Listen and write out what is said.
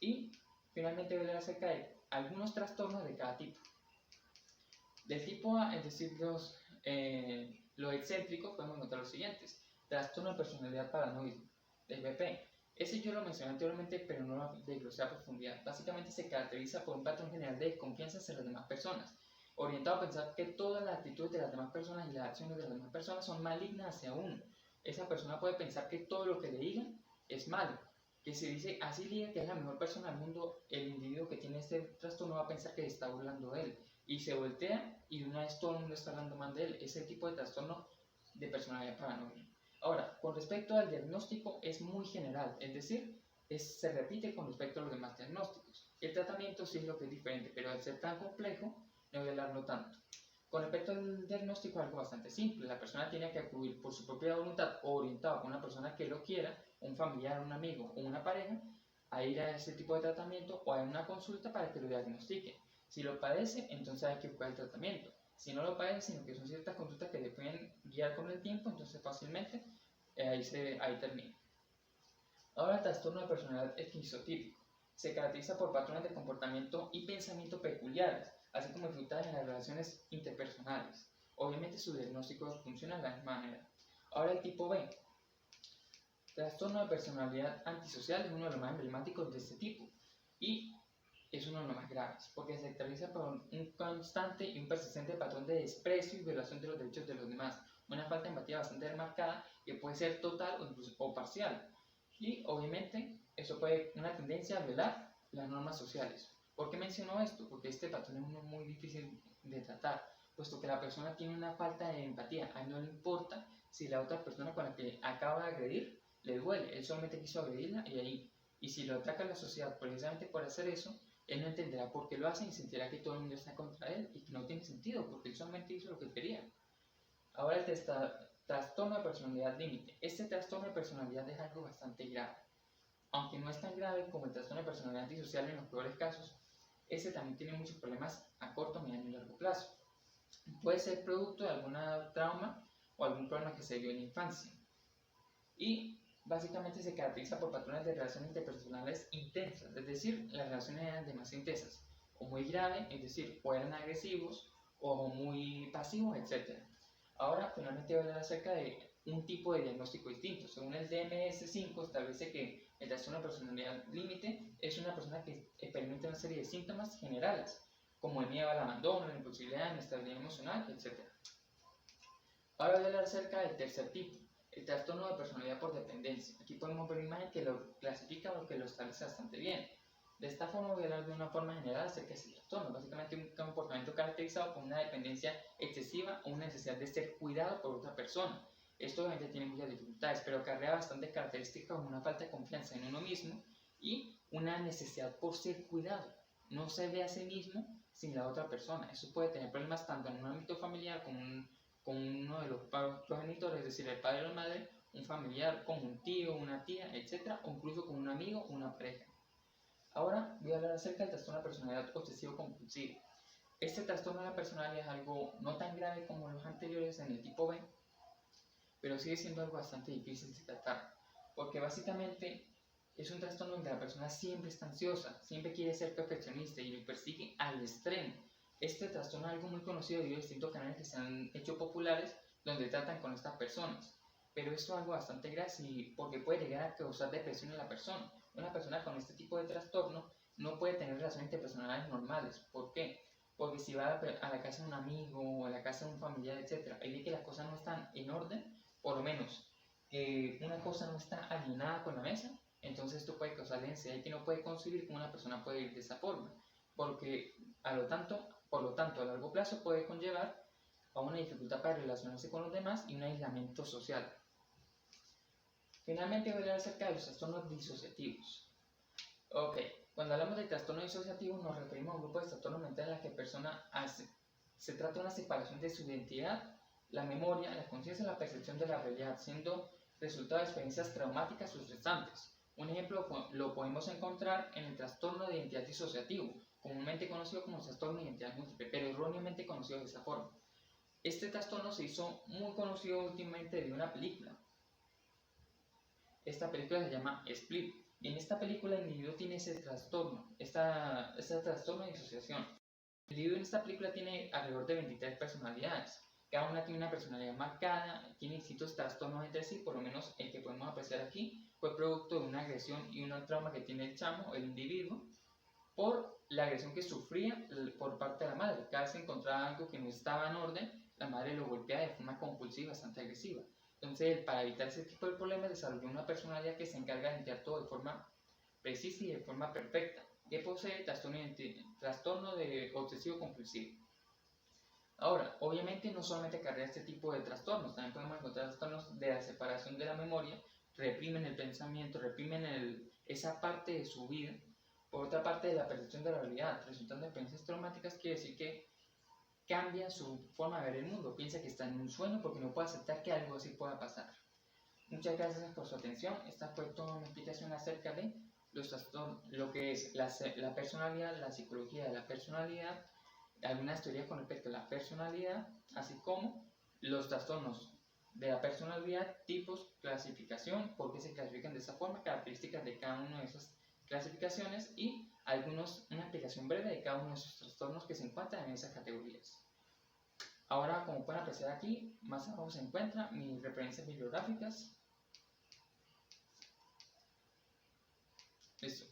Y finalmente voy a hablar acerca de algunos trastornos de cada tipo. Del tipo A, es decir, los excéntricos, podemos encontrar los siguientes. Trastorno de personalidad paranoide, TPP. Ese yo lo mencioné anteriormente, pero no lo desglosé a profundidad. Básicamente se caracteriza por un patrón general de desconfianza hacia las demás personas, orientado a pensar que todas las actitudes de las demás personas y las acciones de las demás personas son malignas hacia uno. Esa persona puede pensar que todo lo que le digan es malo, que se dice así diga que es la mejor persona del mundo, el individuo que tiene este trastorno va a pensar que está burlando de él y se voltea y de una vez todo el mundo está hablando mal de él. Ese tipo de trastorno de personalidad paranoide. Ahora, con respecto al diagnóstico es muy general, es decir, se repite con respecto a los demás diagnósticos. El tratamiento sí es lo que es diferente, pero al ser tan complejo no voy a hablarlo tanto. Con respecto al diagnóstico es algo bastante simple. La persona tiene que acudir por su propia voluntad o orientado con una persona que lo quiera, un familiar, un amigo o una pareja, a ir a ese tipo de tratamiento o a una consulta para que lo diagnostique. Si lo padece, entonces hay que buscar el tratamiento. Si no lo padece, sino que son ciertas conductas que le pueden guiar con el tiempo, entonces fácilmente ahí termina. Ahora el trastorno de personalidad esquizotípico. Se caracteriza por patrones de comportamiento y pensamiento peculiares, así como dificultades en las relaciones interpersonales. Obviamente su diagnóstico funciona de la misma manera. Ahora el tipo B. Trastorno de personalidad antisocial es uno de los más emblemáticos de este tipo y es uno de los más graves, porque se caracteriza por un constante y un persistente patrón de desprecio y violación de los derechos de los demás, una falta de empatía bastante remarcada que puede ser total o incluso parcial. Y obviamente eso puede una tendencia a violar las normas sociales. ¿Por qué menciono esto? Porque este patrón es uno muy difícil de tratar, puesto que la persona tiene una falta de empatía. A él no le importa si la otra persona con la que acaba de agredir le duele, él solamente quiso agredirla y ahí. Y si lo ataca la sociedad precisamente por hacer eso, él no entenderá por qué lo hace y sentirá que todo el mundo está contra él y que no tiene sentido, porque él solamente hizo lo que quería. Ahora el trastorno de personalidad límite. Este trastorno de personalidad es algo bastante grave. Aunque no es tan grave como el trastorno de personalidad antisocial en los peores casos, este también tiene muchos problemas a corto, mediano y largo plazo. Puede ser producto de alguna trauma o algún problema que se dio en la infancia. Y básicamente se caracteriza por patrones de relaciones interpersonales intensas, es decir, las relaciones eran demasiado intensas, o muy graves, es decir, o eran agresivos, o muy pasivos, etc. Ahora, finalmente voy a hablar acerca de un tipo de diagnóstico distinto. Según el DMS-5, establece que el trastorno de personalidad límite es una persona que experimenta una serie de síntomas generales, como el miedo al abandono, la impulsividad, la inestabilidad emocional, etc. Ahora voy a hablar acerca del tercer tipo, el trastorno de personalidad por dependencia. Aquí podemos ver una imagen que lo clasifica o que lo establece bastante bien. De esta forma voy a hablar de una forma general acerca de ese trastorno. Básicamente un comportamiento caracterizado por una dependencia excesiva o una necesidad de ser cuidado por otra persona. Esto obviamente tiene muchas dificultades, pero acarrea bastantes características como una falta de confianza en uno mismo y una necesidad por ser cuidado. No se ve a sí mismo sin la otra persona. Eso puede tener problemas tanto en un ámbito familiar como con uno de los progenitores, es decir, el padre o la madre, un familiar como un tío, una tía, etc., o incluso con un amigo o una pareja. Ahora voy a hablar acerca del trastorno de personalidad obsesivo-compulsivo. Este trastorno de la personalidad es algo no tan grave como los anteriores en el tipo B, pero sigue siendo algo bastante difícil de tratar, porque básicamente es un trastorno donde la persona siempre está ansiosa, siempre quiere ser perfeccionista y lo persigue al extremo. Este trastorno es algo muy conocido debido a distintos canales que se han hecho populares donde tratan con estas personas. Pero esto es algo bastante grave porque puede llegar a causar depresión en la persona. Una persona con este tipo de trastorno no puede tener relaciones interpersonales normales. ¿Por qué? Porque si va a la casa de un amigo o a la casa de un familiar, etc., y ve que las cosas no están en orden, por lo menos una cosa no está alineada con la mesa, entonces esto puede causar ansiedad y que no puede concebir cómo una persona puede vivir de esa forma. Porque por lo tanto, a largo plazo puede conllevar a una dificultad para relacionarse con los demás y un aislamiento social. Finalmente voy a hablar acerca de los trastornos disociativos. Ok, cuando hablamos de trastorno disociativo nos referimos a un grupo de trastornos mentales en los que la persona se trata de una separación de su identidad, la memoria, la conciencia y la percepción de la realidad, siendo resultado de experiencias traumáticas o estresantes. Un ejemplo lo podemos encontrar en el trastorno de identidad disociativo, comúnmente conocido como trastorno de identidad múltiple, pero erróneamente conocido de esa forma. Este trastorno se hizo muy conocido últimamente de una película. Esta película se llama Split. Y en esta película el individuo tiene ese trastorno, ese trastorno de disociación. El individuo en esta película tiene alrededor de 23 personalidades. Cada una tiene una personalidad marcada, tiene distintos trastornos entre sí, por lo menos el que podemos apreciar aquí fue producto de una agresión y un trauma que tiene el chamo, el individuo, por la agresión que sufría por parte de la madre. Cada vez que encontraba algo que no estaba en orden, la madre lo golpeaba de forma compulsiva, bastante agresiva. Entonces, para evitar ese tipo de problemas, desarrolló una personalidad que se encarga de limpiar todo de forma precisa y de forma perfecta, que posee trastorno de obsesivo compulsivo. Ahora, obviamente no solamente acarrea este tipo de trastornos, también podemos encontrar trastornos de la separación de la memoria, reprimen el pensamiento, reprimen esa parte de su vida. Por otra parte, de la percepción de la realidad, resultando de experiencias traumáticas, quiere decir que cambia su forma de ver el mundo, piensa que está en un sueño porque no puede aceptar que algo así pueda pasar. Muchas gracias por su atención. Esta fue toda una explicación acerca de lo que es la personalidad, la psicología de la personalidad, algunas teorías con respecto a la personalidad, así como los trastornos de la personalidad, tipos, clasificación, por qué se clasifican de esa forma, características de cada una de esas clasificaciones y una explicación breve de cada uno de esos trastornos que se encuentran en esas categorías. Ahora, como pueden apreciar aquí, más abajo se encuentran mis referencias bibliográficas. Listo.